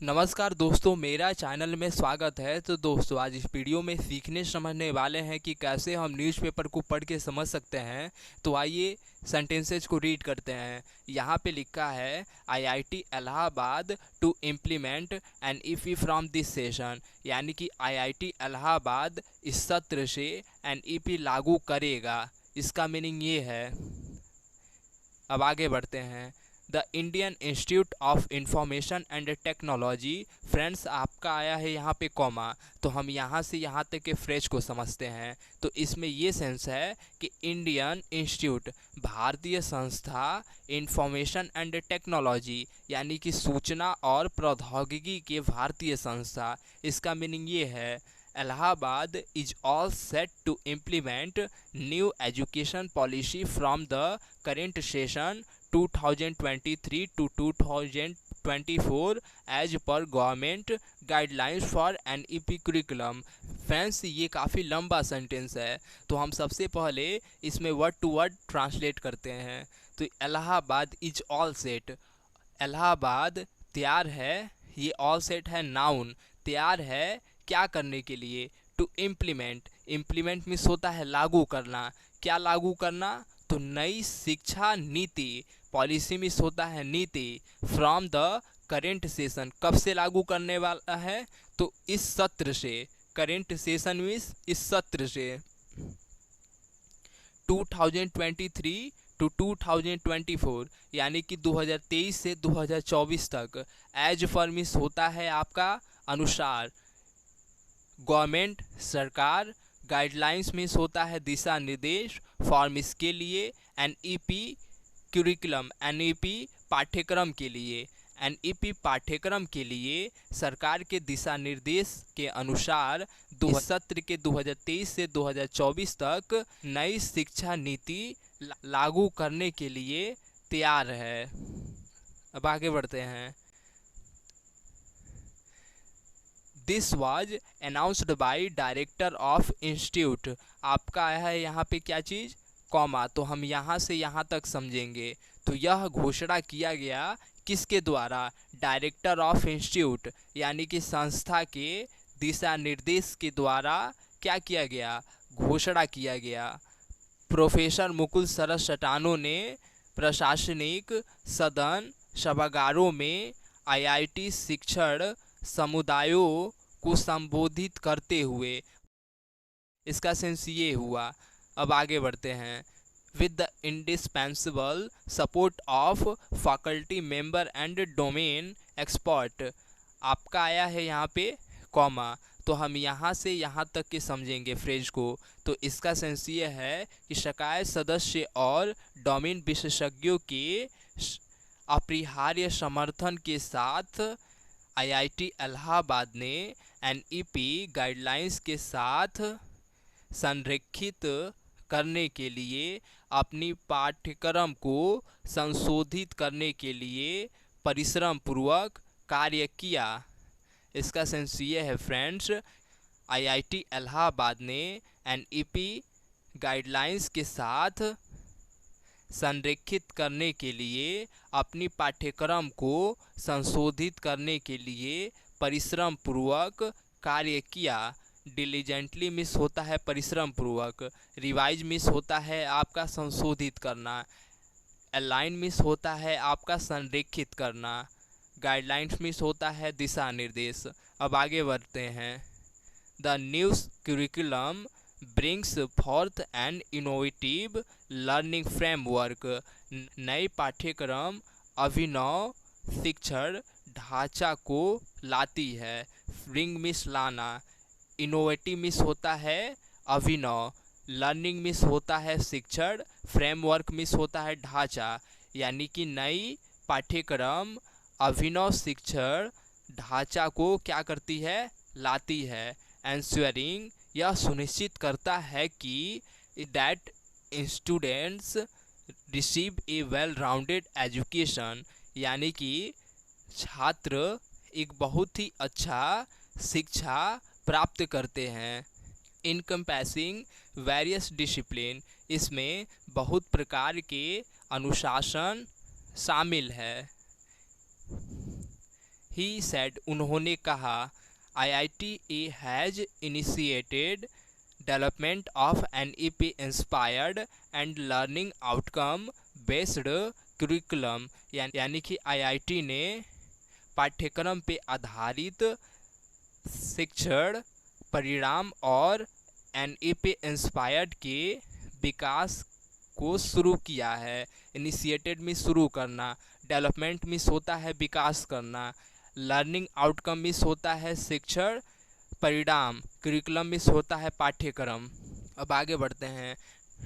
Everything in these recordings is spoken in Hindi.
नमस्कार दोस्तों, मेरा चैनल में स्वागत है। तो दोस्तों, आज इस वीडियो में सीखने समझने वाले हैं कि कैसे हम न्यूज़पेपर को पढ़ के समझ सकते हैं। तो आइए सेंटेंसेज को रीड करते हैं। यहाँ पे लिखा है IIT Allahabad to implement NEP from this session, यानी कि आईआईटी इलाहाबाद इस सत्र से एन ईपी लागू करेगा। इसका मीनिंग ये है। अब आगे बढ़ते हैं। The Indian institute of information and technology, friends आपका आया है यहाँ पे कॉमा, तो हम यहाँ से यहाँ तक के फ्रेज को समझते हैं। तो इसमें ये सेंस है कि इंडियन इंस्टीट्यूट भारतीय संस्था, इंफॉर्मेशन एंड टेक्नोलॉजी यानी कि सूचना और प्रौद्योगिकी के भारतीय संस्था। इसका मीनिंग ये है Allahabad is all set to implement new education policy from the current session 2023 to 2024 as per government guidelines for NEP curriculum। Friends, ये काफ़ी लंबा सेंटेंस है, तो हम सबसे पहले इसमें वर्ड टू वर्ड ट्रांसलेट करते हैं। तो Allahabad is all set, Allahabad तैयार है, ये ऑल सेट है नाउन, तैयार है क्या करने के लिए? टू इम्प्लीमेंट, इम्प्लीमेंट मीन्स होता है लागू करना। क्या लागू करना? तो नई शिक्षा नीति, पॉलिसी मीन्स होता है नीति। फ्रॉम द करेंट सेशन, कब से लागू करने वाला है? तो इस सत्र से। करेंट सेशन मीन्स इस सत्र से। 2023 टू 2024 यानी कि 2023 से 2024 तक। एज पर मीन्स होता है आपका अनुसार, गवर्नमेंट सरकार, गाइडलाइंस मीन्स होता है दिशा निर्देश, फॉर्म इसके लिए, एनईपी क्यूरिकुलम, एनईपी पाठ्यक्रम के लिए, एनईपी पाठ्यक्रम के लिए सरकार के दिशा निर्देश के अनुसार सत्र के 2023 से 2024 तक नई शिक्षा नीति लागू करने के लिए तैयार है। अब आगे बढ़ते हैं। This was announced by director of institute, आपका आया है यहाँ पे क्या चीज़? कॉमा, तो हम यहाँ से यहाँ तक समझेंगे। तो यह घोषणा किया गया किसके द्वारा? डायरेक्टर ऑफ इंस्टीट्यूट यानी कि संस्था के दिशा निर्देश के द्वारा क्या किया गया? घोषणा किया गया। प्रोफेसर मुकुल सरस चटानो ने प्रशासनिक सदन सभागारों में आईआईटी शिक्षण समुदायों को संबोधित करते हुए। इसका सेंस ये हुआ। अब आगे बढ़ते हैं। With the indispensable support of faculty member and domain expert, आपका आया है यहाँ पे कॉमा, तो हम यहाँ से यहाँ तक के समझेंगे फ्रेज को। तो इसका सेंस ये है कि शिकायत सदस्य और डोमेन विशेषज्ञों के अपरिहार्य समर्थन के साथ आईआईटी इलाहाबाद ने एनईपी गाइडलाइंस के साथ संरेखित करने के लिए अपनी पाठ्यक्रम को संशोधित करने के लिए परिश्रम पूर्वक कार्य किया। इसका सेंस ये है फ्रेंड्स, आईआईटी इलाहाबाद ने एनईपी गाइडलाइंस के साथ संरेखित करने के लिए अपनी पाठ्यक्रम को संशोधित करने के लिए परिश्रम पूर्वक कार्य किया। डिलीजेंटली मिस होता है परिश्रम पूर्वक, रिवाइज मिस होता है आपका संशोधित करना, अलाइन मिस होता है आपका संरेखित करना, गाइडलाइंस मिस होता है दिशा निर्देश। अब आगे बढ़ते हैं। The new curriculum brings forth an innovative learning framework, नए पाठ्यक्रम अभिनव शिक्षण ढांचा को लाती है। ब्रिंग मिस लाना, इनोवेटिव मिस होता है अभिनव, लर्निंग मिस होता है शिक्षण, फ्रेमवर्क मिस होता है ढांचा, यानी कि नई पाठ्यक्रम अभिनव शिक्षण ढांचा को क्या करती है? लाती है। एंश्योरिंग, यह सुनिश्चित करता है कि that students receive A well rounded education, यानी कि छात्र एक बहुत ही अच्छा शिक्षा प्राप्त करते हैं। इनकम्पैसिंग वेरियस डिसिप्लिन, इसमें बहुत प्रकार के अनुशासन शामिल है। ही सेड, उन्होंने कहा, IITA has initiated development of NEP inspired and learning outcome based curriculum, यानी कि IIT ने पाठ्यक्रम पे आधारित शिक्षण परिणाम और NEP इंस्पायर्ड के विकास को शुरू किया है। इनिशिएटेड मीन्स शुरू करना, डेवलपमेंट मीन्स होता है विकास करना, लर्निंग आउटकम मीन्स होता है शिक्षण परिणाम, करिकुलम मीन्स होता है पाठ्यक्रम। अब आगे बढ़ते हैं।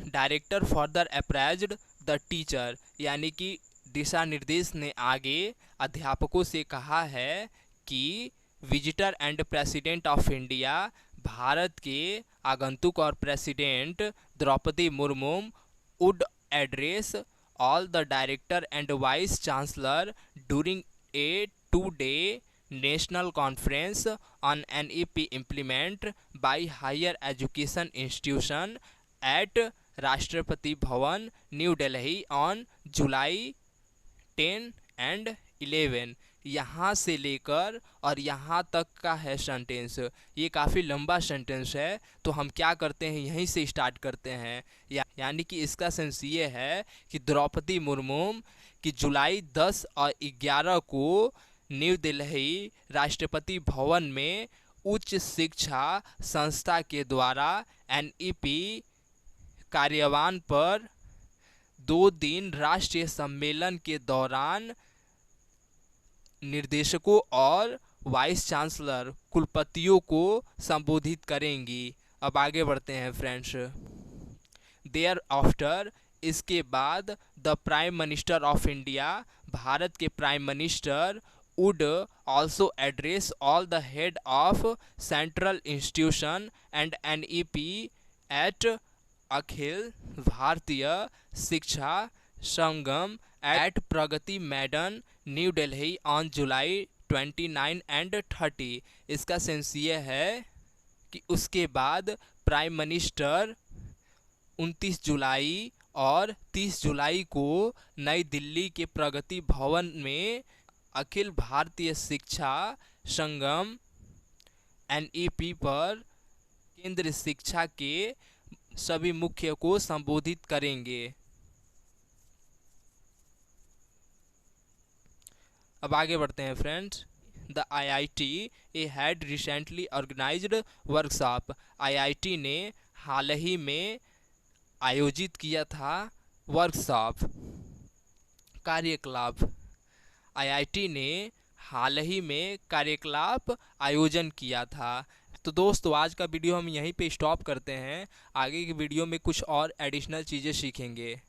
डायरेक्टर फर्दर अप्राइज्ड द टीचर, यानी कि दिशा निर्देश ने आगे अध्यापकों से कहा है कि visitor and president of India, Bharat के आगंतुक और president Droupadi Murmu would address all the director and vice chancellor during a 2-day national conference on NEP implement by higher education institution at Rashtrapati Bhavan, new Delhi on July 10 and 11। यहाँ से लेकर और यहाँ तक का है सेंटेंस। ये काफ़ी लंबा सेंटेंस है, तो हम क्या करते हैं, यहीं से स्टार्ट करते हैं। यानी कि इसका सेंस ये है कि द्रौपदी मुर्मू की जुलाई 10 और 11 को न्यू दिल्ली राष्ट्रपति भवन में उच्च शिक्षा संस्था के द्वारा NEP कार्यान्वयन पर 2 दिन राष्ट्रीय सम्मेलन के दौरान निर्देशकों और वाइस चांसलर कुलपतियों को संबोधित करेंगी। अब आगे बढ़ते हैं फ्रेंड्स। देयर आफ्टर, इसके बाद, the prime minister of India, Bharat के prime minister, would also address all the head of central institution and NEP at Akhil Bharatiya Shiksha Sangam at Pragati Maidan, new Delhi on July 29 and 30। इसका सेंस ये है कि उसके बाद प्राइम मिनिस्टर 29 जुलाई और 30 जुलाई को नई दिल्ली के प्रगति भवन में अखिल भारतीय शिक्षा संगम NEP पर केंद्रीय शिक्षा के सभी मुख्य को संबोधित करेंगे। अब आगे बढ़ते हैं friends. The IITA had recently organised workshop, IIT ने हाल ही में आयोजित किया था वर्कशॉप, कार्यकलाप। IIT ने हाल ही में कार्यकलाप आयोजन किया था। तो दोस्तों आज का वीडियो हम यहीं पे स्टॉप करते हैं। आगे की वीडियो में कुछ और एडिशनल चीज़ें सीखेंगे।